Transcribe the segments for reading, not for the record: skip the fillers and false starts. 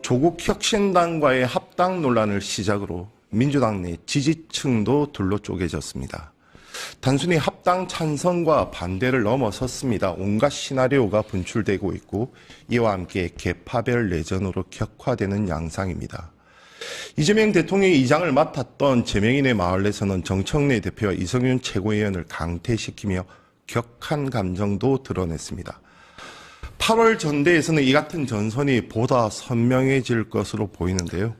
조국 혁신당과의 합당 논란을 시작으로 민주당 내 지지층도 둘로 쪼개졌습니다. 단순히 합당 찬성과 반대를 넘어섰습니다. 온갖 시나리오가 분출되고 있고 이와 함께 계파별 내전으로 격화되는 양상입니다. 이재명 대통령이 이장을 맡았던 제명인의 마을에서는 정청래 대표와 이성윤 최고위원을 강퇴시키며 격한 감정도 드러냈습니다. 8월 전대에서는 이 같은 전선이 보다 선명해질 것으로 보이는데요.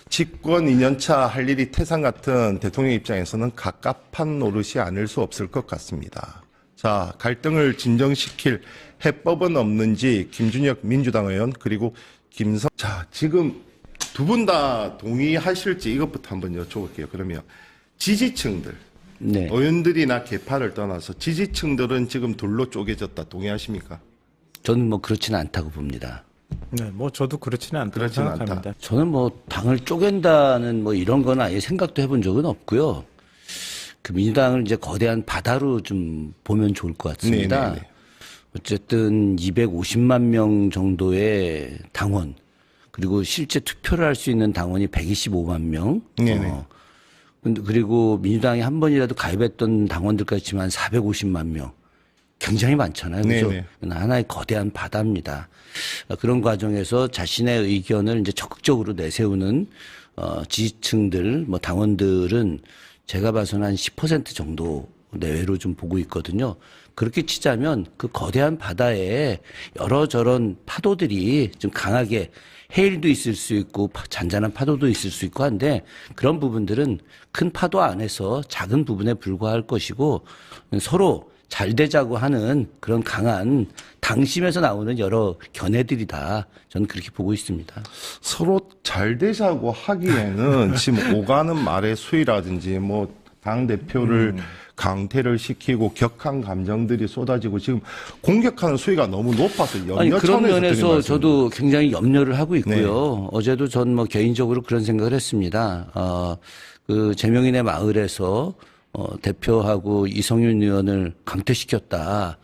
집권 2년차 할 일이 태산 같은 대통령 입장에서는 갑갑한 노릇이 아닐 수 없을 것 같습니다. 자, 갈등을 진정시킬 해법은 없는지 김준혁 민주당 의원 그리고 자, 지금 두 분 다 동의하실지 이것부터 한번 여쭤볼게요. 그러면 지지층들, 네. 의원들이나 계파를 떠나서 지지층들은 지금 둘로 쪼개졌다. 동의하십니까? 저는 뭐 그렇지는 않다고 봅니다. 네, 뭐 저도 그렇지는 않다고 생각합니다. 저는 뭐 당을 쪼갠다는 뭐 이런 건 아예 생각도 해본 적은 없고요. 그 민주당을 이제 거대한 바다로 좀 보면 좋을 것 같습니다. 네네네. 어쨌든 250만 명 정도의 당원, 그리고 실제 투표를 할 수 있는 당원이 125만 명. 네네. 그리고 민주당이 한 번이라도 가입했던 당원들까지 치면 450만 명. 굉장히 많잖아요. 그죠? 하나의 거대한 바다입니다. 그런 과정에서 자신의 의견을 이제 적극적으로 내세우는 지지층들, 뭐 당원들은 제가 봐서는 한 10% 정도 내외로 좀 보고 있거든요. 그렇게 치자면 그 거대한 바다에 여러 저런 파도들이 좀 강하게 해일도 있을 수 있고 잔잔한 파도도 있을 수 있고 한데 그런 부분들은 큰 파도 안에서 작은 부분에 불과할 것이고 서로 잘 되자고 하는 그런 강한 당심에서 나오는 여러 견해들이다. 저는 그렇게 보고 있습니다. 서로 잘 되자고 하기에는 지금 오가는 말의 수위라든지 뭐 당대표를 강퇴를 시키고 격한 감정들이 쏟아지고 지금 공격하는 수위가 너무 높아서 염려 그런 차원에서 면에서 저도 굉장히 염려를 하고 있고요. 네. 어제도 전 뭐 개인적으로 그런 생각을 했습니다. 그 제명인의 마을에서 대표하고 이성윤 의원을 강퇴시켰다.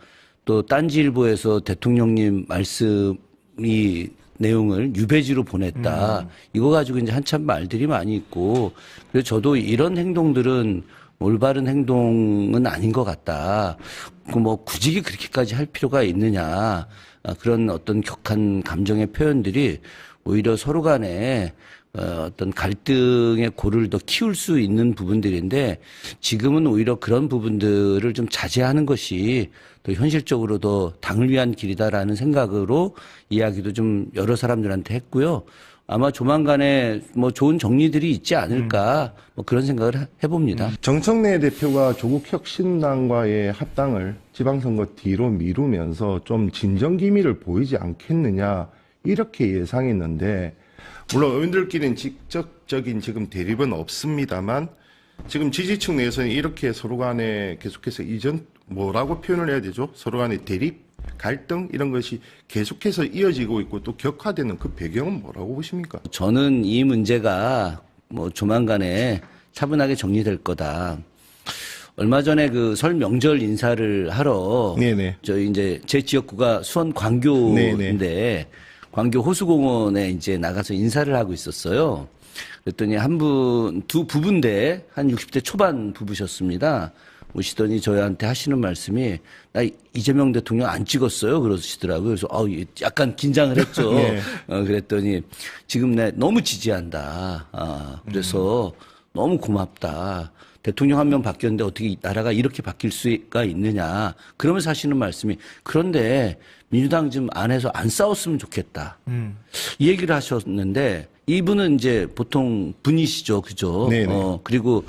또 딴지일보에서 대통령님 말씀이 내용을 유배지로 보냈다. 이거 가지고 이제 한참 말들이 많이 있고 그래서 저도 이런 행동들은 올바른 행동은 아닌 것 같다. 뭐 굳이 그렇게까지 할 필요가 있느냐. 그런 어떤 격한 감정의 표현들이 오히려 서로 간에 어떤 갈등의 고를 더 키울 수 있는 부분들인데 지금은 오히려 그런 부분들을 좀 자제하는 것이 더 현실적으로 더 당을 위한 길이다라는 생각으로 이야기도 좀 여러 사람들한테 했고요. 아마 조만간에 뭐 좋은 정리들이 있지 않을까 뭐 그런 생각을 해봅니다. 정청래 대표가 조국 혁신당과의 합당을 지방선거 뒤로 미루면서 좀 진정 기미를 보이지 않겠느냐 이렇게 예상했는데 물론 의원들끼리는 직접적인 지금 대립은 없습니다만 지금 지지층 내에서는 이렇게 서로 간에 계속해서 뭐라고 표현을 해야 되죠? 서로 간에 대립, 갈등 이런 것이 계속해서 이어지고 있고 또 격화되는 그 배경은 뭐라고 보십니까? 저는 이 문제가 뭐 조만간에 차분하게 정리될 거다. 얼마 전에 그 설 명절 인사를 하러 네네. 저희 이제 제 지역구가 수원 광교인데 네네. 광교 호수공원에 이제 나가서 인사를 하고 있었어요. 그랬더니 두 부부인데 한 60대 초반 부부셨습니다. 오시더니 저희한테 하시는 말씀이 나 이재명 대통령 안 찍었어요 그러시더라고요. 그래서 약간 긴장을 했죠. 네. 그랬더니 지금 내 너무 지지한다. 그래서 너무 고맙다. 대통령 한 명 바뀌었는데 어떻게 나라가 이렇게 바뀔 수가 있느냐. 그러면서 하시는 말씀이 그런데 민주당 좀 안에서 안 싸웠으면 좋겠다. 이 얘기를 하셨는데 이분은 이제 보통 분이시죠. 그죠? 그리고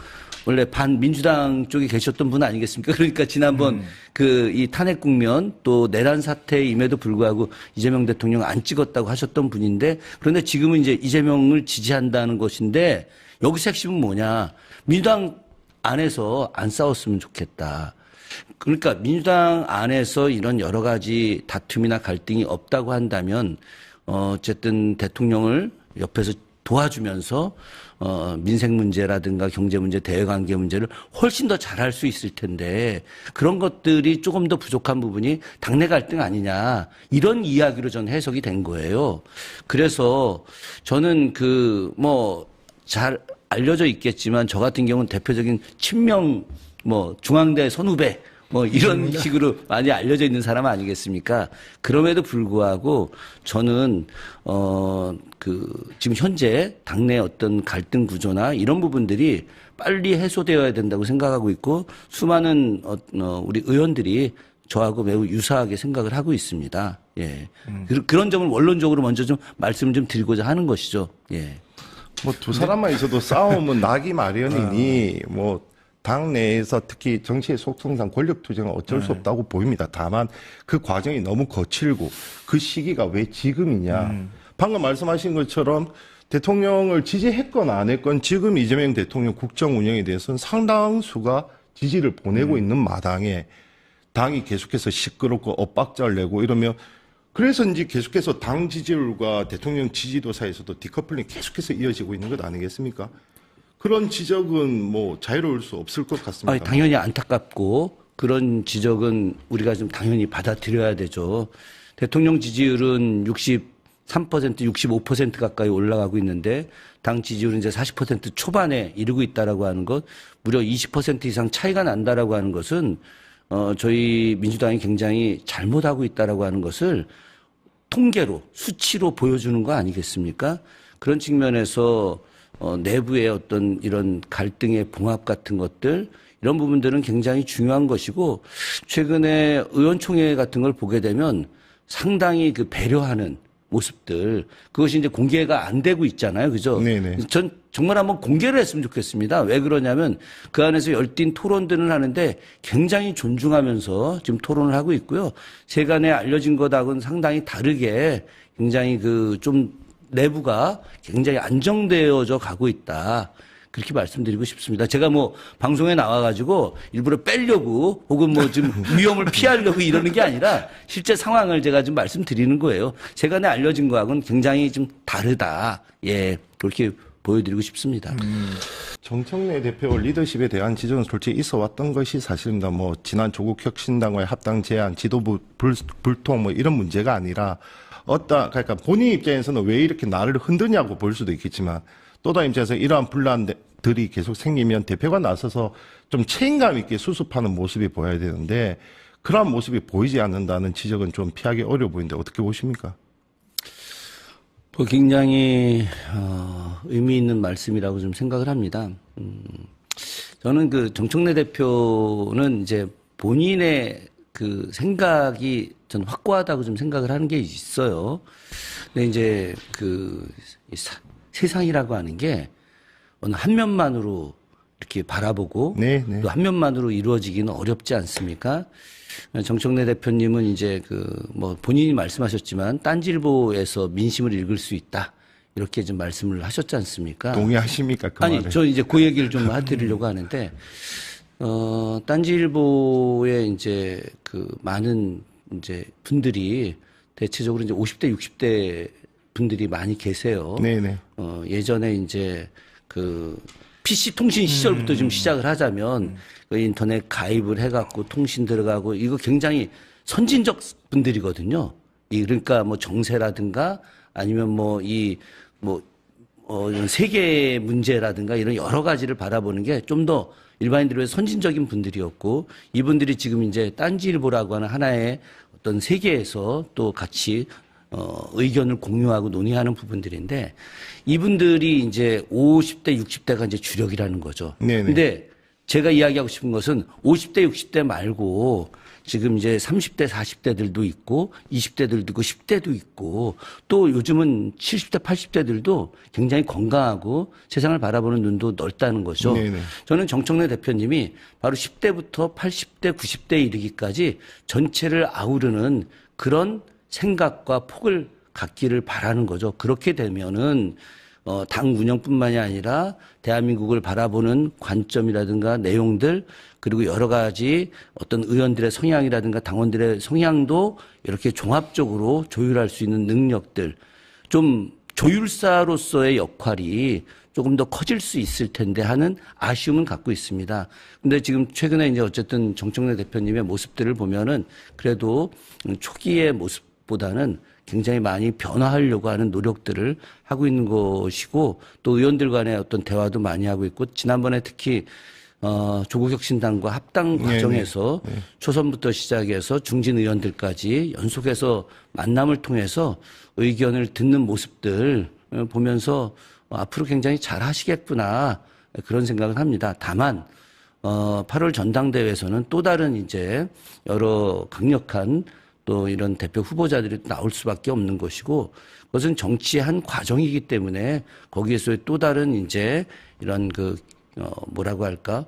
원래 민주당 쪽에 계셨던 분 아니겠습니까? 그러니까 지난번 이 탄핵 국면 또 내란 사태임에도 불구하고 이재명 대통령 안 찍었다고 하셨던 분인데 그런데 지금은 이제 이재명을 지지한다는 것인데 여기서 핵심은 뭐냐. 민주당 안에서 안 싸웠으면 좋겠다. 그러니까 민주당 안에서 이런 여러 가지 다툼이나 갈등이 없다고 한다면 어쨌든 대통령을 옆에서 도와주면서 민생 문제라든가 경제 문제, 대외관계 문제를 훨씬 더 잘할 수 있을 텐데 그런 것들이 조금 더 부족한 부분이 당내 갈등 아니냐 이런 이야기로 저는 해석이 된 거예요. 그래서 저는 잘 알려져 있겠지만 저 같은 경우는 대표적인 친명 중앙대 선후배 이런 식으로 많이 알려져 있는 사람 아니겠습니까? 그럼에도 불구하고 저는 지금 현재 당내 어떤 갈등 구조나 이런 부분들이 빨리 해소되어야 된다고 생각하고 있고 수많은 우리 의원들이 저하고 매우 유사하게 생각을 하고 있습니다. 예. 그런 점을 원론적으로 먼저 좀 말씀을 좀 드리고자 하는 것이죠. 예. 두 사람만 있어도 싸움은 나기 마련이니 당내에서 특히 정치의 속성상 권력 투쟁은 어쩔 수 없다고 보입니다. 다만 그 과정이 너무 거칠고 그 시기가 왜 지금이냐. 방금 말씀하신 것처럼 대통령을 지지했건 안 했건 지금 이재명 대통령 국정 운영에 대해서는 상당수가 지지를 보내고 있는 마당에 당이 계속해서 시끄럽고 엇박자를 내고 이러면 그래서 이제 계속해서 당 지지율과 대통령 지지도 사이에서도 디커플링이 계속해서 이어지고 있는 것 아니겠습니까? 그런 지적은 자유로울 수 없을 것 같습니다. 당연히 안타깝고 그런 지적은 우리가 좀 당연히 받아들여야 되죠. 대통령 지지율은 63%, 65% 가까이 올라가고 있는데 당 지지율은 이제 40% 초반에 이르고 있다라고 하는 것, 무려 20% 이상 차이가 난다라고 하는 것은 저희 민주당이 굉장히 잘못하고 있다라고 하는 것을 통계로 수치로 보여주는 거 아니겠습니까? 그런 측면에서 내부의 어떤 이런 갈등의 봉합 같은 것들 이런 부분들은 굉장히 중요한 것이고 최근에 의원총회 같은 걸 보게 되면 상당히 배려하는 모습들 그것이 이제 공개가 안 되고 있잖아요. 그죠? 네네. 전 정말 한번 공개를 했으면 좋겠습니다. 왜 그러냐면 그 안에서 열띤 토론들을 하는데 굉장히 존중하면서 지금 토론을 하고 있고요. 세간에 알려진 것하고는 상당히 다르게 굉장히 좀 내부가 굉장히 안정되어져 가고 있다. 그렇게 말씀드리고 싶습니다. 제가 방송에 나와가지고 일부러 빼려고 혹은 좀 위험을 피하려고 이러는 게 아니라 실제 상황을 제가 좀 말씀드리는 거예요. 세간에 알려진 거하고는 굉장히 좀 다르다. 예. 그렇게 보여드리고 싶습니다. 정청래 대표 리더십에 대한 지적은 솔직히 있어 왔던 것이 사실입니다. 지난 조국 혁신당과의 합당 제안, 지도부 불통 이런 문제가 아니라 그러니까 본인 입장에서는 왜 이렇게 나를 흔드냐고 볼 수도 있겠지만 또 다른 입장에서 이러한 분란들이 계속 생기면 대표가 나서서 좀 책임감 있게 수습하는 모습이 보여야 되는데 그러한 모습이 보이지 않는다는 지적은 좀 피하기 어려워 보이는데 어떻게 보십니까? 굉장히 의미 있는 말씀이라고 좀 생각을 합니다. 저는 정청래 대표는 이제 본인의 생각이 전 확고하다고 좀 생각을 하는 게 있어요. 근데 이제 세상이라고 하는 게 어느 한 면만으로 이렇게 바라보고 또 한 면만으로 이루어지기는 어렵지 않습니까? 정청래 대표님은 이제 본인이 말씀하셨지만 딴지일보에서 민심을 읽을 수 있다. 이렇게 좀 말씀을 하셨지 않습니까? 동의하십니까? 그 말에? 저 이제 그 얘기를 좀 해드리려고 하는데, 딴지일보에 이제 많은 이제 분들이 대체적으로 이제 50대, 60대 분들이 많이 계세요. 네네. 예전에 이제 PC 통신 시절부터 좀 시작을 하자면 인터넷 가입을 해갖고 통신 들어가고 이거 굉장히 선진적 분들이거든요. 그러니까 정세라든가 아니면 이런 세계 문제라든가 이런 여러 가지를 바라보는 게 좀 더 일반인들의 선진적인 분들이었고 이분들이 지금 이제 딴지일보라고 하는 하나의 어떤 세계에서 또 같이 의견을 공유하고 논의하는 부분들인데 이분들이 이제 50대, 60대가 이제 주력이라는 거죠. 네네. 근데 제가 이야기하고 싶은 것은 50대, 60대 말고 지금 이제 30대, 40대들도 있고 20대들도 있고 10대도 있고 또 요즘은 70대, 80대들도 굉장히 건강하고 세상을 바라보는 눈도 넓다는 거죠. 네네. 저는 정청래 대표님이 바로 10대부터 80대, 90대 이르기까지 전체를 아우르는 그런 생각과 폭을 갖기를 바라는 거죠. 그렇게 되면은 당 운영뿐만이 아니라 대한민국을 바라보는 관점이라든가 내용들 그리고 여러 가지 어떤 의원들의 성향이라든가 당원들의 성향도 이렇게 종합적으로 조율할 수 있는 능력들 좀 조율사로서의 역할이 조금 더 커질 수 있을 텐데 하는 아쉬움은 갖고 있습니다. 근데 지금 최근에 이제 어쨌든 정청래 대표님의 모습들을 보면은 그래도 초기의 모습보다는 굉장히 많이 변화하려고 하는 노력들을 하고 있는 것이고 또 의원들 간의 어떤 대화도 많이 하고 있고 지난번에 특히 조국혁신당과 합당 과정에서 초선부터 시작해서 중진 의원들까지 연속해서 만남을 통해서 의견을 듣는 모습들 보면서 앞으로 굉장히 잘 하시겠구나 그런 생각을 합니다. 다만 8월 전당대회에서는 또 다른 이제 여러 강력한 또 이런 대표 후보자들이 나올 수밖에 없는 것이고 그것은 정치의 한 과정이기 때문에 거기에서의 또 다른 이제 이런 뭐라고 할까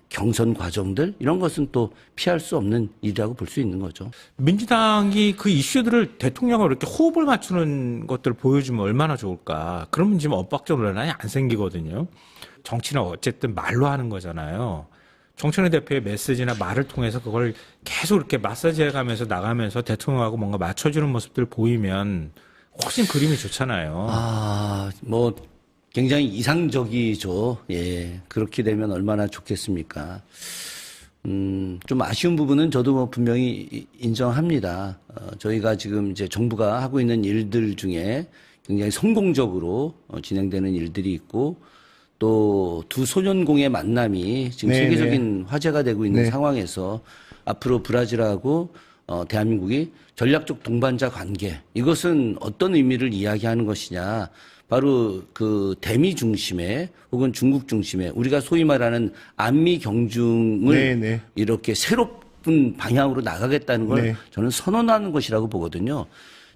경선 과정들 이런 것은 또 피할 수 없는 일이라고 볼 수 있는 거죠. 민주당이 그 이슈들을 대통령으로 이렇게 호흡을 맞추는 것들을 보여주면 얼마나 좋을까. 그러면 지금 엇박자 논란이 안 생기거든요. 정치는 어쨌든 말로 하는 거잖아요. 정청래 대표의 메시지나 말을 통해서 그걸 계속 이렇게 마사지해가면서 나가면서 대통령하고 뭔가 맞춰주는 모습들 보이면 훨씬 그림이 좋잖아요. 뭐 굉장히 이상적이죠. 예. 그렇게 되면 얼마나 좋겠습니까. 좀 아쉬운 부분은 저도 뭐 분명히 인정합니다. 저희가 지금 이제 정부가 하고 있는 일들 중에 굉장히 성공적으로 진행되는 일들이 있고 또 두 소년공의 만남이 지금 세계적인 화제가 되고 있는 상황에서 앞으로 브라질하고 대한민국이 전략적 동반자 관계 이것은 어떤 의미를 이야기하는 것이냐. 바로 그 대미 중심의 혹은 중국 중심의 우리가 소위 말하는 안미 경중을 이렇게 새로운 방향으로 나가겠다는 걸 저는 선언하는 것이라고 보거든요.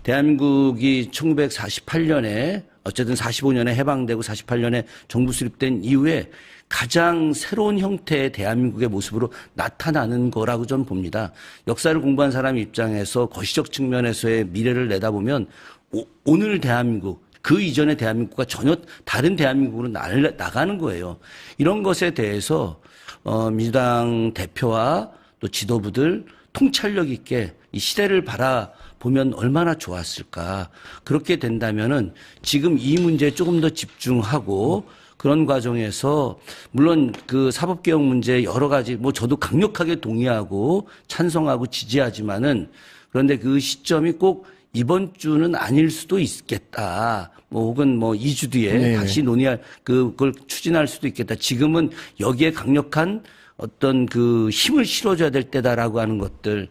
대한민국이 1948년에 어쨌든 45년에 해방되고 48년에 정부 수립된 이후에 가장 새로운 형태의 대한민국의 모습으로 나타나는 거라고 저는 봅니다. 역사를 공부한 사람 입장에서 거시적 측면에서의 미래를 내다보면 오늘 대한민국 그 이전의 대한민국과 전혀 다른 대한민국으로 나가는 거예요. 이런 것에 대해서 민주당 대표와 또 지도부들 통찰력 있게 이 시대를 바라보면 얼마나 좋았을까. 그렇게 된다면은 지금 이 문제에 조금 더 집중하고 그런 과정에서 물론 그 사법개혁 문제 여러 가지 뭐 저도 강력하게 동의하고 찬성하고 지지하지만은 그런데 그 시점이 꼭 이번 주는 아닐 수도 있겠다. 뭐 혹은 뭐 2주 뒤에 다시 논의할 그걸 추진할 수도 있겠다. 지금은 여기에 강력한 어떤 그 힘을 실어줘야 될 때다라고 하는 것들.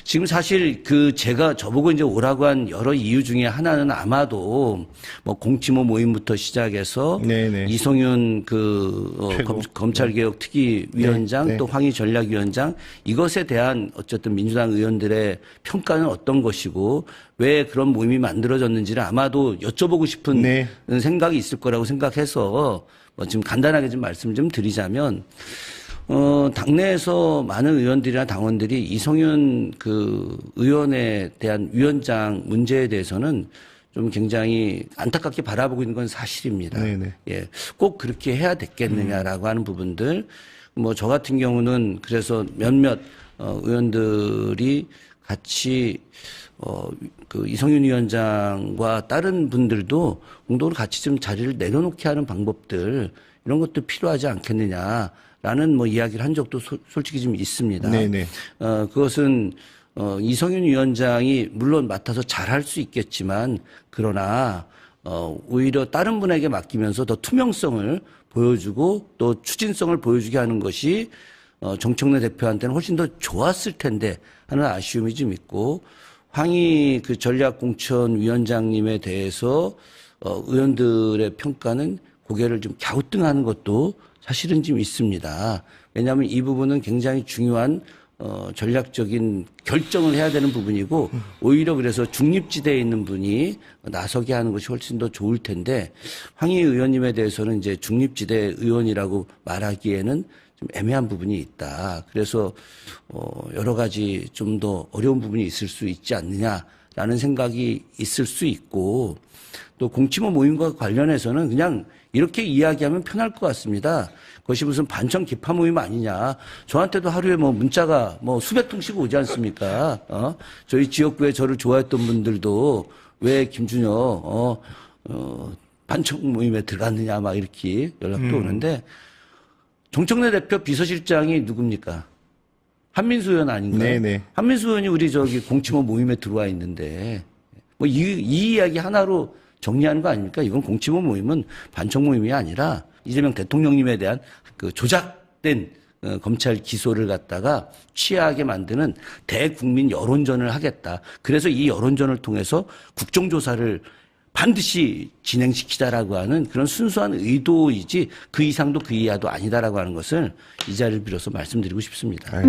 지금 사실 그 제가 저보고 이제 오라고 한 여러 이유 중에 하나는 아마도 뭐 공치모 모임부터 시작해서 이성윤 검찰개혁 특위위원장 또 황희 전략위원장 이것에 대한 어쨌든 민주당 의원들의 평가는 어떤 것이고 왜 그런 모임이 만들어졌는지를 아마도 여쭤보고 싶은 생각이 있을 거라고 생각해서 뭐 지금 간단하게 좀 말씀 좀 드리자면 당내에서 많은 의원들이나 당원들이 이성윤 그 의원에 대한 위원장 문제에 대해서는 좀 굉장히 안타깝게 바라보고 있는 건 사실입니다. 예. 꼭 그렇게 해야 됐겠느냐라고 하는 부분들. 뭐 저 같은 경우는 그래서 몇몇 의원들이 같이 그 이성윤 위원장과 다른 분들도 공동으로 같이 좀 자리를 내려놓게 하는 방법들 이런 것도 필요하지 않겠느냐. 라는 뭐 이야기를 한 적도 솔직히 좀 있습니다. 그것은 이성윤 위원장이 물론 맡아서 잘할 수 있겠지만 그러나 오히려 다른 분에게 맡기면서 더 투명성을 보여주고 또 추진성을 보여주게 하는 것이 정청래 대표한테는 훨씬 더 좋았을 텐데 하는 아쉬움이 좀 있고 황희 그 전략공천위원장님에 대해서 의원들의 평가는 고개를 좀 갸우뚱하는 것도 사실은 좀 있습니다. 왜냐하면 이 부분은 굉장히 중요한 전략적인 결정을 해야 되는 부분이고 오히려 그래서 중립지대에 있는 분이 나서게 하는 것이 훨씬 더 좋을 텐데 황희 의원님에 대해서는 이제 중립지대 의원이라고 말하기에는 좀 애매한 부분이 있다. 그래서 여러 가지 좀 더 어려운 부분이 있을 수 있지 않느냐라는 생각이 있을 수 있고 또 공치모 모임과 관련해서는 그냥 이렇게 이야기하면 편할 것 같습니다. 그것이 무슨 반청 기파 모임 아니냐. 저한테도 하루에 뭐 문자가 뭐 수백 통씩 오지 않습니까? 저희 지역구에 저를 좋아했던 분들도 왜 김준혁 반청 모임에 들어갔느냐 막 이렇게 연락도 오는데 정청래 대표 비서실장이 누굽니까? 한민수 의원 아닌가요? 네네. 한민수 의원이 우리 저기 공치모 모임에 들어와 있는데 뭐 이 이야기 하나로 정리하는 거 아닙니까? 이건 공치모 모임은 반청 모임이 아니라 이재명 대통령님에 대한 그 조작된 검찰 기소를 갖다가 취하게 만드는 대국민 여론전을 하겠다. 그래서 이 여론전을 통해서 국정조사를 반드시 진행시키자라고 하는 그런 순수한 의도이지 그 이상도 그 이하도 아니다라고 하는 것을 이 자리를 빌어서 말씀드리고 싶습니다.